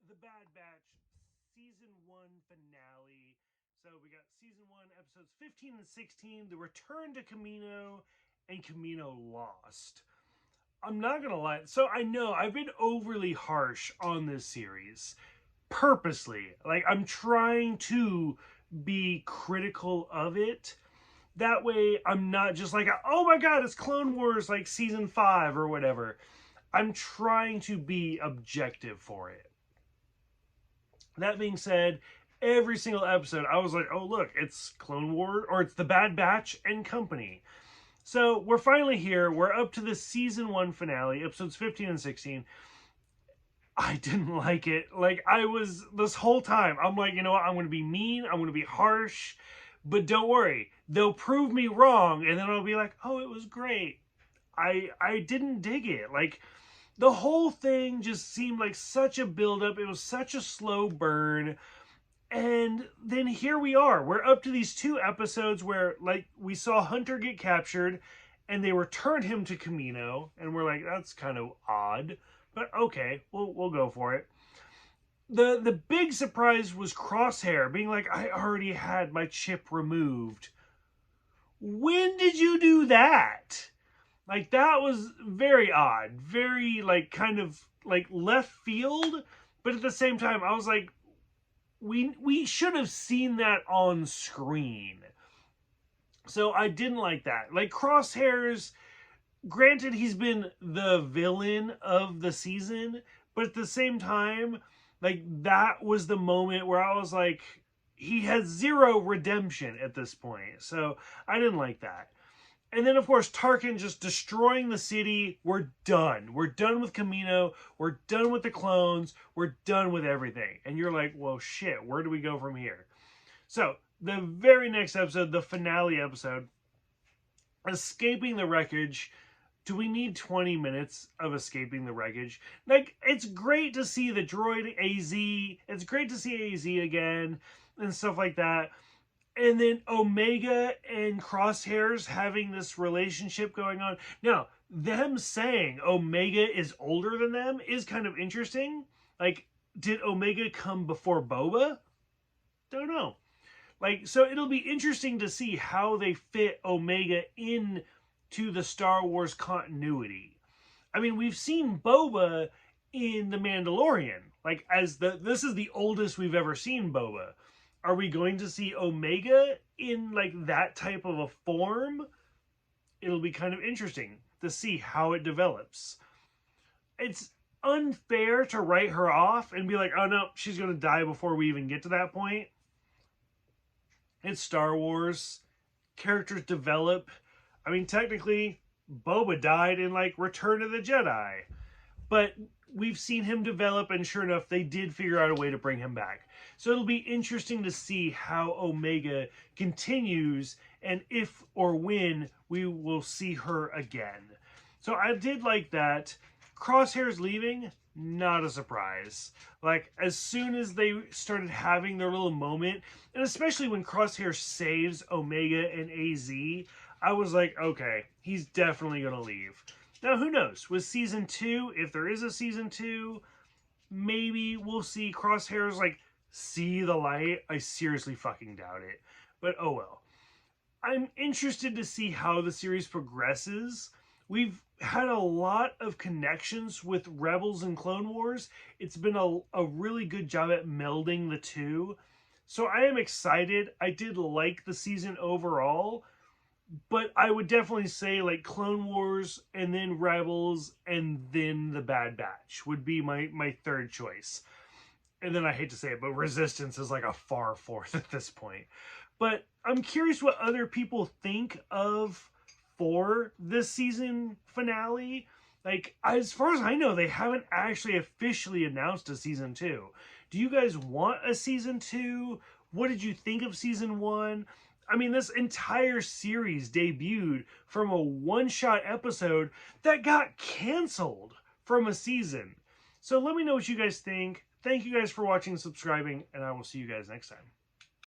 with The Bad Batch Season 1 finale. So we got Season 1, episodes 15 and 16, The Return to Kamino, and Kamino Lost. I'm not going to lie. So I know I've been overly harsh on this series. Purposely. Like, I'm trying to be critical of it. That way, I'm not just like, oh my god, it's Clone Wars, like, Season 5 or whatever. I'm trying to be objective for it. That being said, every single episode, I was like, oh, look, it's Clone Wars, or it's The Bad Batch and Company. So we're finally here. We're up to the Season 1 finale, episodes 15 and 16. I didn't like it. Like, I was, this whole time, I'm like, you know what, I'm going to be mean, I'm going to be harsh, but don't worry, they'll prove me wrong, and then I'll be like, oh, it was great. I didn't dig it. Like, the whole thing just seemed like such a buildup. It was such a slow burn. And then here we are. We're up to these 2 episodes where, like, we saw Hunter get captured and they returned him to Kamino. And we're like, that's kind of odd. But okay, we'll go for it. The big surprise was Crosshair being like, I already had my chip removed. When did you do that? Like, that was very odd. Very, like, kind of, like, left field. But at the same time, I was like, we should have seen that on screen. So I didn't like that. Like, Crosshairs, granted, he's been the villain of the season. But at the same time, like, that was the moment where I was like, he has zero redemption at this point. So I didn't like that. And then, of course, Tarkin just destroying the city. We're done. We're done with Kamino. We're done with the clones. We're done with everything. And you're like, well, shit, where do we go from here? So, the very next episode, the finale episode, escaping the wreckage. Do we need 20 minutes of escaping the wreckage? Like, it's great to see the droid AZ. It's great to see AZ again and stuff like that. And then Omega and Crosshairs having this relationship going on. Now, them saying Omega is older than them is kind of interesting. Like, did Omega come before Boba? Don't know. Like, so it'll be interesting to see how they fit Omega into the Star Wars continuity. I mean, we've seen Boba in The Mandalorian. Like, this is the oldest we've ever seen Boba. Are we going to see Omega in, like, that type of a form? It'll be kind of interesting to see how it develops. It's unfair to write her off and be like, oh no, she's going to die before we even get to that point. It's Star Wars. Characters develop. I mean, technically, Boba died in, like, Return of the Jedi. But we've seen him develop, and sure enough, they did figure out a way to bring him back. So it'll be interesting to see how Omega continues, and if or when we will see her again. So I did like that. Crosshairs leaving, not a surprise. Like, as soon as they started having their little moment, and especially when Crosshair saves Omega and AZ, I was like, okay, he's definitely going to leave. Now, who knows? With Season 2, if there is a Season 2, maybe we'll see Crosshairs, like, see the light. I seriously fucking doubt it. But oh well. I'm interested to see how the series progresses. We've had a lot of connections with Rebels and Clone Wars. It's been a really good job at melding the two. So I am excited. I did like the season overall. But I would definitely say, like, Clone Wars and then Rebels and then The Bad Batch would be my third choice. And then I hate to say it, but Resistance is like a far fourth at this point. But I'm curious what other people think of for this season finale. Like, as far as I know, they haven't actually officially announced a Season 2. Do you guys want a Season 2? What did you think of Season 1? I mean, this entire series debuted from a one-shot episode that got canceled from a season. So let me know what you guys think. Thank you guys for watching and subscribing, and I will see you guys next time.